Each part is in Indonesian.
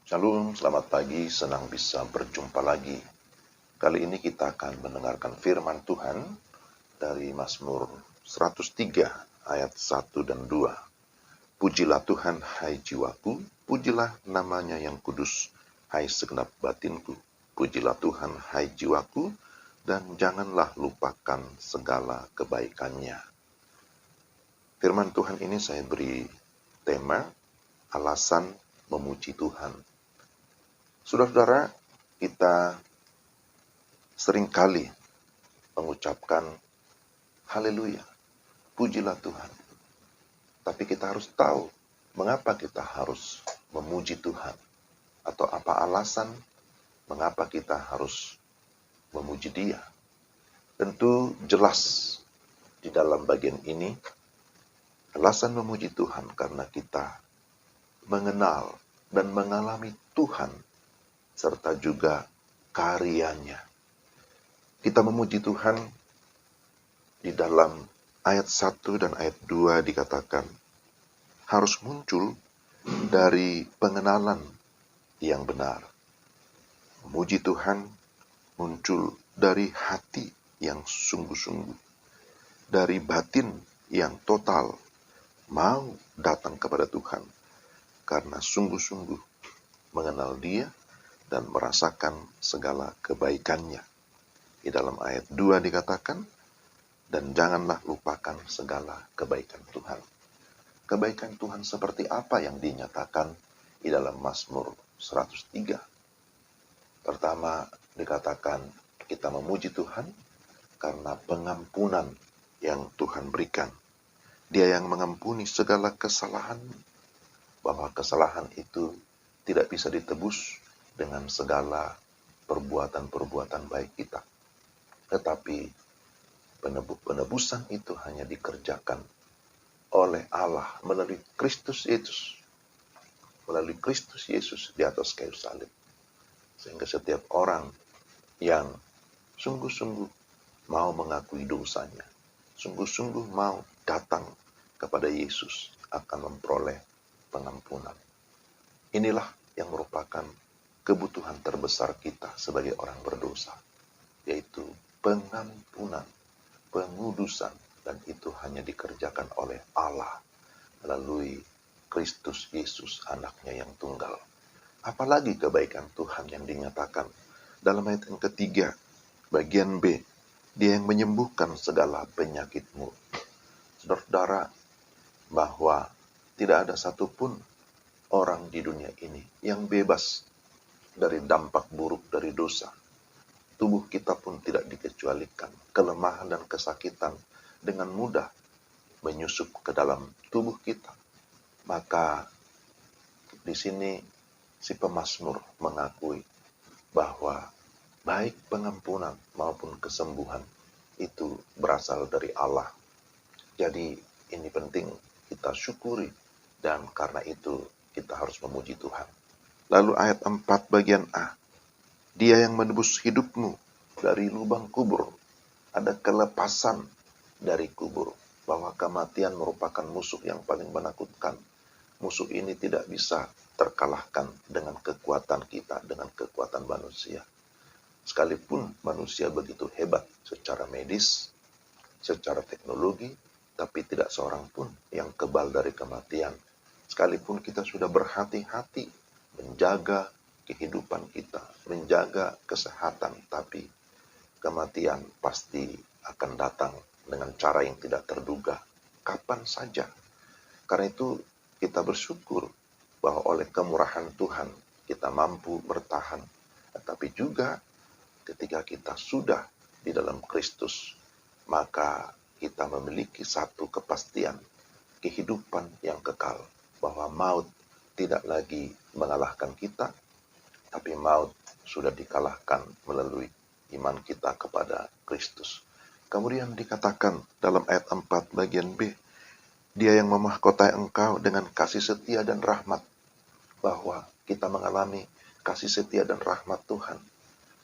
Shalom, selamat pagi, senang bisa berjumpa lagi. Kali ini kita akan mendengarkan firman Tuhan dari Mazmur 103 ayat 1 dan 2. Pujilah Tuhan, hai jiwaku, pujilah namanya yang kudus, hai segenap batinku. Pujilah Tuhan, hai jiwaku, dan janganlah lupakan segala kebaikannya. Firman Tuhan ini saya beri tema, alasan memuji Tuhan. Saudara-saudara, kita seringkali mengucapkan haleluya, pujilah Tuhan. Tapi kita harus tahu mengapa kita harus memuji Tuhan. Atau apa alasan mengapa kita harus memuji Dia. Tentu jelas di dalam bagian ini alasan memuji Tuhan karena kita mengenal dan mengalami Tuhan serta juga karyanya. Kita memuji Tuhan di dalam ayat 1 dan ayat 2 dikatakan harus muncul dari pengenalan yang benar. Memuji Tuhan muncul dari hati yang sungguh-sungguh, dari batin yang total mau datang kepada Tuhan karena sungguh-sungguh mengenal Dia dan merasakan segala kebaikannya. Di dalam ayat 2 dikatakan, dan janganlah lupakan segala kebaikan Tuhan. Kebaikan Tuhan seperti apa yang dinyatakan di dalam Mazmur 103? Pertama dikatakan kita memuji Tuhan karena pengampunan yang Tuhan berikan. Dia yang mengampuni segala kesalahan, bahwa kesalahan itu tidak bisa ditebus dengan segala perbuatan-perbuatan baik kita. Tetapi penebusan itu hanya dikerjakan oleh Allah melalui Kristus Yesus. Melalui Kristus Yesus di atas kayu salib. Sehingga setiap orang yang sungguh-sungguh mau mengakui dosanya, sungguh-sungguh mau datang kepada Yesus akan memperoleh pengampunan. Inilah yang merupakan kebutuhan terbesar kita sebagai orang berdosa, yaitu pengampunan, pengudusan, dan itu hanya dikerjakan oleh Allah melalui Kristus Yesus, anaknya yang tunggal. Apalagi kebaikan Tuhan yang dinyatakan dalam ayat yang ketiga, bagian B, Dia yang menyembuhkan segala penyakitmu. Saudara-saudara, bahwa tidak ada satupun orang di dunia ini yang bebas dari dampak buruk dari dosa. Tubuh kita pun tidak dikecualikan. Kelemahan dan kesakitan dengan mudah menyusup ke dalam tubuh kita. Maka di sini si pemazmur mengakui bahwa baik pengampunan maupun kesembuhan itu berasal dari Allah. Jadi ini penting kita syukuri dan karena itu kita harus memuji Tuhan. Lalu ayat 4 bagian A. Dia yang menebus hidupmu dari lubang kubur. Ada kelepasan dari kubur. Bahwa kematian merupakan musuh yang paling menakutkan. Musuh ini tidak bisa terkalahkan dengan kekuatan kita, dengan kekuatan manusia. Sekalipun manusia begitu hebat secara medis, secara teknologi, tapi tidak seorang pun yang kebal dari kematian. Sekalipun kita sudah berhati-hati menjaga kehidupan kita, menjaga kesehatan, tapi kematian pasti akan datang dengan cara yang tidak terduga, kapan saja. Karena itu kita bersyukur bahwa oleh kemurahan Tuhan kita mampu bertahan. Tetapi juga ketika kita sudah di dalam Kristus, maka kita memiliki satu kepastian kehidupan yang kekal, bahwa maut tidak lagi mengalahkan kita, tapi maut sudah dikalahkan melalui iman kita kepada Kristus. Kemudian dikatakan dalam ayat 4 bagian B, Dia yang memahkotai engkau dengan kasih setia dan rahmat, bahwa kita mengalami kasih setia dan rahmat Tuhan.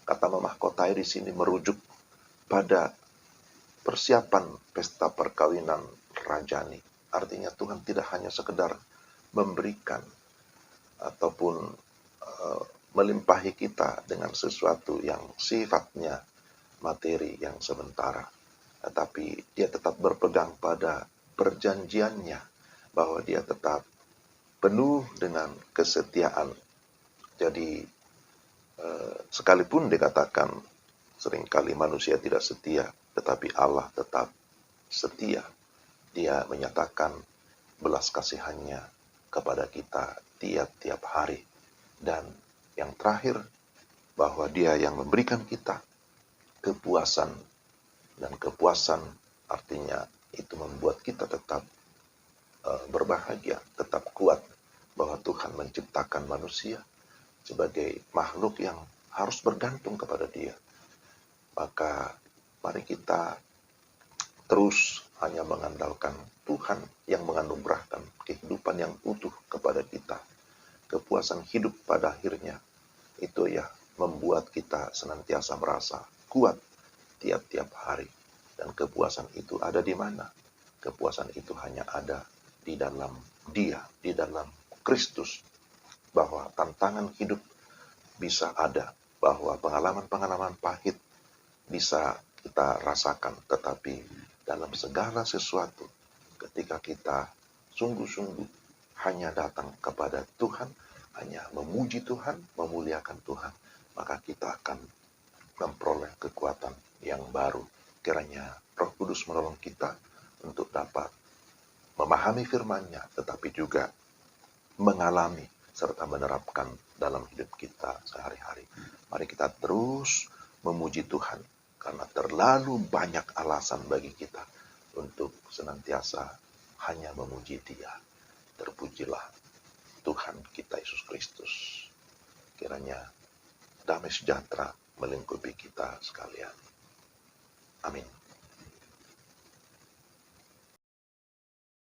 Kata memahkotai di sini merujuk pada persiapan pesta perkawinan rajani. Artinya Tuhan tidak hanya sekedar memberikan ataupun melimpahi kita dengan sesuatu yang sifatnya materi yang sementara. Tetapi dia tetap berpegang pada perjanjiannya, bahwa dia tetap penuh dengan kesetiaan. Jadi sekalipun dikatakan seringkali manusia tidak setia, tetapi Allah tetap setia. Dia menyatakan belas kasihannya kepada kita tiap-tiap hari. Dan yang terakhir, bahwa dia yang memberikan kita kepuasan. Dan kepuasan artinya itu membuat kita tetap berbahagia, tetap kuat, bahwa Tuhan menciptakan manusia sebagai makhluk yang harus bergantung kepada Dia. Maka mari kita terus hanya mengandalkan Tuhan yang menganugerahkan kehidupan yang utuh kepada kita. Kepuasan hidup pada akhirnya itu ya membuat kita senantiasa merasa kuat tiap-tiap hari. Dan kepuasan itu ada di mana? Kepuasan itu hanya ada di dalam Dia, di dalam Kristus. Bahwa tantangan hidup bisa ada, bahwa pengalaman-pengalaman pahit bisa kita rasakan, tetapi dalam segala sesuatu, ketika kita sungguh-sungguh hanya datang kepada Tuhan, hanya memuji Tuhan, memuliakan Tuhan, maka kita akan memperoleh kekuatan yang baru. Kiranya Roh Kudus menolong kita untuk dapat memahami firman-Nya, tetapi juga mengalami serta menerapkan dalam hidup kita sehari-hari. Mari kita terus memuji Tuhan, karena terlalu banyak alasan bagi kita untuk senantiasa hanya memuji Dia. Terpujilah Tuhan kita Yesus Kristus. Kiranya damai sejahtera melingkupi kita sekalian. Amin.